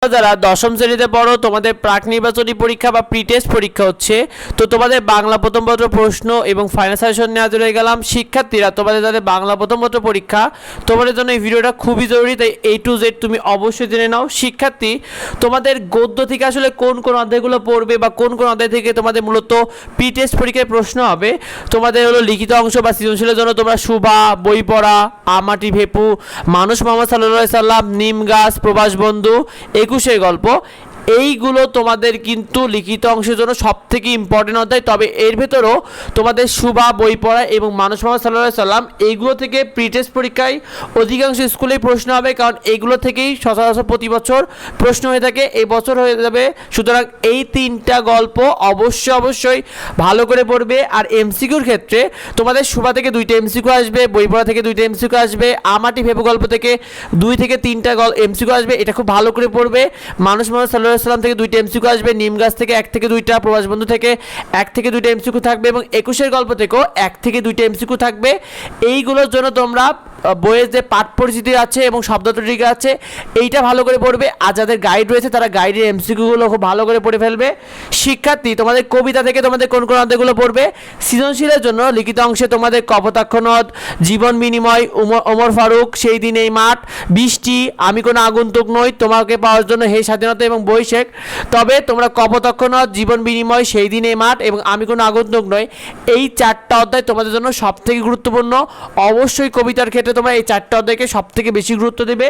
যারা দশম শ্রেণীতে পড়ো তোমাদের প্রাক নির্বাচনী পরীক্ষা বা প্রি টেস্ট পরীক্ষা হচ্ছে, তো তোমাদের বাংলা প্রথম পত্র প্রশ্ন এবং ফাইনাল সাজেশন নিয়ে হাজির হয়ে গেলাম। শিক্ষার্থীরা তোমাদের যাদের বাংলা প্রথম পত্র পরীক্ষা, তোমাদের জন্য এই ভিডিওটা খুবই জরুরি, তাই A to Z তুমি অবশ্যই জেনে নাও। শিক্ষার্থী, তোমাদের গদ্য থেকে আসলে কোন কোন অধ্যায়গুলো পড়বে বা কোন কোন অধ্যায় থেকে তোমাদের মূলত প্রি টেস্ট পরীক্ষায় প্রশ্ন হবে, তোমাদের হলো লিখিত অংশ বা সৃজনশীলের জন্য তোমরা শুভা, বই পড়া, আমাটি ভেপু, মানুষ মোহাম্মদ সাল্লাল্লাহু সাল্লাম, নিম গাছ, প্রবাস বন্ধু, একুশের গল্প, এইগুলো তোমাদের কিন্তু লিখিত অংশের জন্য সবথেকে ইম্পর্টেন্ট অধ্যায়। তবে এর ভেতরেও তোমাদের শুভা, বই পড়া এবং মানুষ মোহাম্মদ সাল্লাল্লাহু সাল্লাম এইগুলো থেকে প্রি টেস্ট পরীক্ষায় অধিকাংশ স্কুলেই প্রশ্ন হবে, কারণ এইগুলো থেকেই সচরাচর প্রতি বছর প্রশ্ন হয়ে থাকে, এই বছর হয়ে যাবে। সুতরাং এই তিনটা গল্প অবশ্যই ভালো করে পড়বে। আর এমসিকিউর ক্ষেত্রে তোমাদের শুভা থেকে 2টা এমসিকিউ আসবে, বই পড়া থেকে 2টা এমসিকিউ আসবে, আমাটি ভেপু গল্প থেকে 2 থেকে 3টা এমসিকিউ আসবে, এটা খুব ভালো করে পড়বে। মানুষ মোহাম্মদ সাল্লাল্লাহু সাল্লাম থেকে 2টা এমসিকিউ আসবে, নিম গাছ থেকে 1 থেকে 2টা, প্রবাস বন্ধু থেকে 1 থেকে 2টা এমসিকিউ থাকবে এবং একুশের গল্প থেকেও 1 থেকে 2টা এমসিকিউ থাকবে। এইগুলোর জন্য তোমরা বইয়ের যে পাঠ পরিচিতি আছে এবং শব্দট্টিকা আছে এইটা ভালো করে পড়বে। আর যাদের গাইড রয়েছে তারা গাইডের এমসিকিউগুলো খুব ভালো করে পড়ে ফেলবে। শিক্ষার্থী, তোমাদের কবিতা থেকে তোমাদের কোন কোন অধ্যায়গুলো পড়বে? সৃজনশীলের জন্য লিখিত অংশে তোমাদের কপোতাক্ষ নদ, জীবন বিনিময়, ওমর ফারুক, সেই দিন এই মাঠ, বৃষ্টি, আমি কোনো আগন্তুক নই, তোমাকে পাওয়ার জন্য হে স্বাধীনতা এবং বই শেখ। তবে তোমরা কপোতাক্ষ নদ, জীবন বিনিময়, সেই দিন এই মাঠ এবং আমি কোনো আগন্তুক নই, এই 4টা অধ্যায় তোমাদের জন্য সবথেকে গুরুত্বপূর্ণ। অবশ্যই কবিতার ক্ষেত্রে তোমরা এই 4টা অধ্যায়কে সবথেকে বেশি গুরুত্ব দেবে।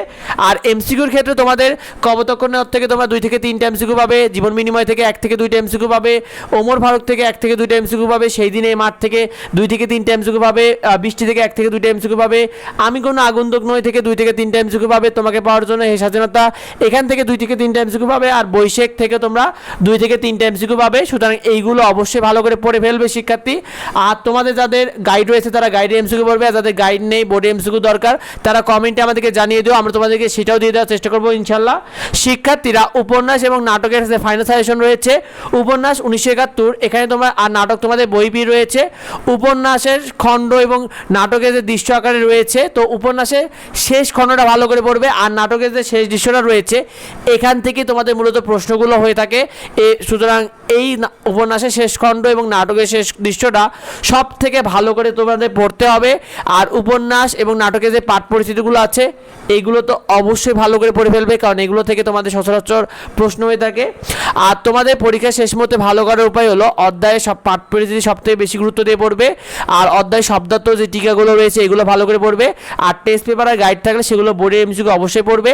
আর এমসিকিউর ক্ষেত্রে তোমাদের কপোতাক্ষ নদ থেকে তোমরা 2 থেকে 3টা এমসিকিউ পাবে, জীবন বিনিময় থেকে 1 থেকে 2টা এমসিকিউ পাবে, ওমর ফারুক থেকে 1 থেকে 2টা এমসিকিউ পাবে, সেই দিন এই মাঠ থেকে 2 থেকে 3টা এমসিকিউ পাবে, বৃষ্টি থেকে 1 থেকে 2টা এমসিকিউ পাবে, আমি কোনো আগন্তুক নই থেকে 2 থেকে 3টা এমসিকিউ পাবে, তোমাকে পাওয়ার জন্য হে স্বাধীনতা এখান থেকে 2 থেকে 3টা এমসিকিউ পাবে, আর বৈশেখ থেকে তোমরা 2 থেকে 3টা এমসিকিউ পাবে। সুতরাং এইগুলো অবশ্যই ভালো করে পড়ে ফেলবে শিক্ষার্থী। আর তোমাদের যাদের গাইড রয়েছে তারা গাইডে এমসিকিউ পড়বে, আর যাদের গাইড নেই, বোর্ডে এমসিকিউ দরকার, তারা কমেন্টে আমাদেরকে জানিয়ে দিও, আমরা তোমাদেরকে সেটাও দিয়ে দেওয়ার চেষ্টা করবো ইনশাল্লাহ। শিক্ষার্থীরা, উপন্যাস এবং নাটকের যে ফাইনাল সাজেশন রয়েছে, উপন্যাস 1971, এখানে তোমরা আর নাটক তোমাদের বই রয়েছে। উপন্যাসের খণ্ড এবং নাটকের যে দৃশ্য আকারে রয়েছে, তো উপন্যাসের শেষ খণ্ডটা ভালো করে পড়বে, আর নাটকের যে শেষ দৃশ্যটা রয়েছে এখান থেকে তোমাদের মূলত প্রশ্নগুলো হয়ে থাকে। সুতরাং এই উপন্যাসের শেষ খণ্ড এবং নাটকের শেষ দৃশ্যটা সব থেকে ভালো করে তোমাদের পড়তে হবে। আর উপন্যাস এবং নাটকের যে পাঠ পরিস্থিতিগুলো আছে এইগুলো তো অবশ্যই ভালো করে পড়ে ফেলবে, কারণ এগুলো থেকে তোমাদের সচরাচর প্রশ্ন হয়ে থাকে। আর তোমাদের পরীক্ষা শেষ মতে ভালো করার উপায় হলো অধ্যায়ে সব পাঠ পরিস্থিতি সব থেকে বেশি গুরুত্ব দিয়ে পড়বে, আর অধ্যায় শব্দার্থ যে টিকাগুলো রয়েছে এগুলো ভালো করে পড়বে, আর টেস্ট পেপার আর গাইড থাকলে সেগুলো বোর্ডে এমসিকিউ অবশ্যই পড়বে।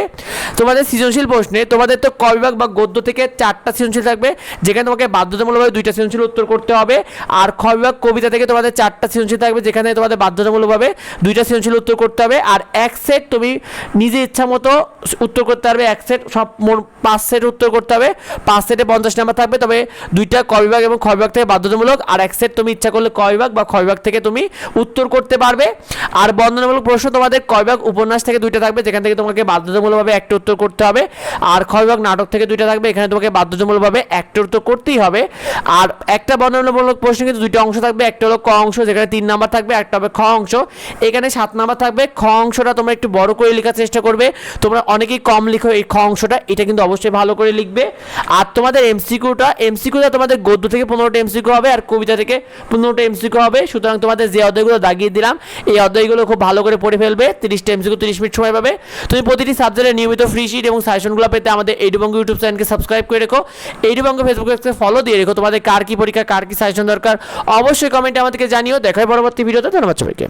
তোমাদের সৃজনশীল প্রশ্নে তোমাদের তো ক বিভাগ বা গদ্য থেকে 4টা সৃজনশীল থাকবে, যেখানে তোমাকে বাধ্যতামূলকভাবে 2টা সৃজনশীল উত্তর করতে হবে। আর খ বিভাগ কবিতা থেকে তোমাদের 4টা সৃজনশীল থাকবে, যেখানে তোমাদের বাধ্যতামূলকভাবে 2টা সৃজনশীল উত্তর করতে হবে। আর এক সেট তুমি নিজে ইচ্ছা মতো উত্তর করতে পারবে, এক সেট সব 5 সেট উত্তর করতে হবে, 5 সেটে 50 নাম্বার থাকবে। তবে 2টা ক বিভাগ এবং খ বিভাগ থেকে বাধ্যতামূলক, আর এক সেট তুমি ইচ্ছা করলে ক বিভাগ বা খ বিভাগ থেকে তুমি উত্তর করতে পারবে। আর বর্ণনামূলক প্রশ্ন তোমাদের ক বিভাগ উপন্যাস থেকে 2টা থাকবে, যেখান থেকে তোমাকে বাধ্যতামূলকভাবে একটা উত্তর করতে হবে। আর খ বিভাগ নাটক থেকে 2টা থাকবে, এখানে তোমাকে বাধ্যতামূলকভাবে একটা উত্তর করতেই হবে। আর একটা বর্ণনামূলক প্রশ্ন কিন্তু 2টা অংশ থাকবে, একটা হলো ক অংশ যেখানে 3 নাম্বার থাকবে, একটা হবে খ অংশ এখানে 7 নাম্বার থাকবে। খ অংশটা তোমরা একটু বড় করে লেখার চেষ্টা করবে, তোমরা অনেকেই কম লিখো এই খ অংশটা, এটা কিন্তু অবশ্যই ভালো করে লিখবে। আর তোমাদের এমসিকিউটা তোমাদের গদ্য থেকে 15টা এমসিকিউ হবে, আর কবিতা থেকে 15টা এমসিকিউ হবে। সুতরাং তোমাদের যে অধ্যায়গুলো দাগিয়ে দিলাম এই অধ্যায়গুলো খুব ভালো করে পড়ে ফেলবে। 30টা এমসিকিউ 30 মিনিট সময় পাবে। তুমি প্রতিটি সাবজেক্টের নিয়মিত ফ্রি শিট এবং সাজেশনগুলো পেতে আমাদের এইডুবঙ্গ ইউটিউব চ্যানেলকে সাবস্ক্রাইব করে রেখো, এইডুবঙ্গ ফেসবুক পেজকে ফলো দিয়ে রেখো। তোমাদের কার কি পরীক্ষা, কার কি সাজেশন দরকার অবশ্যই কমেন্টে আমাদেরকে জানিও। দেখাই পরবর্তী ভিডিওতে। ধন্যবাদ সবাইকে।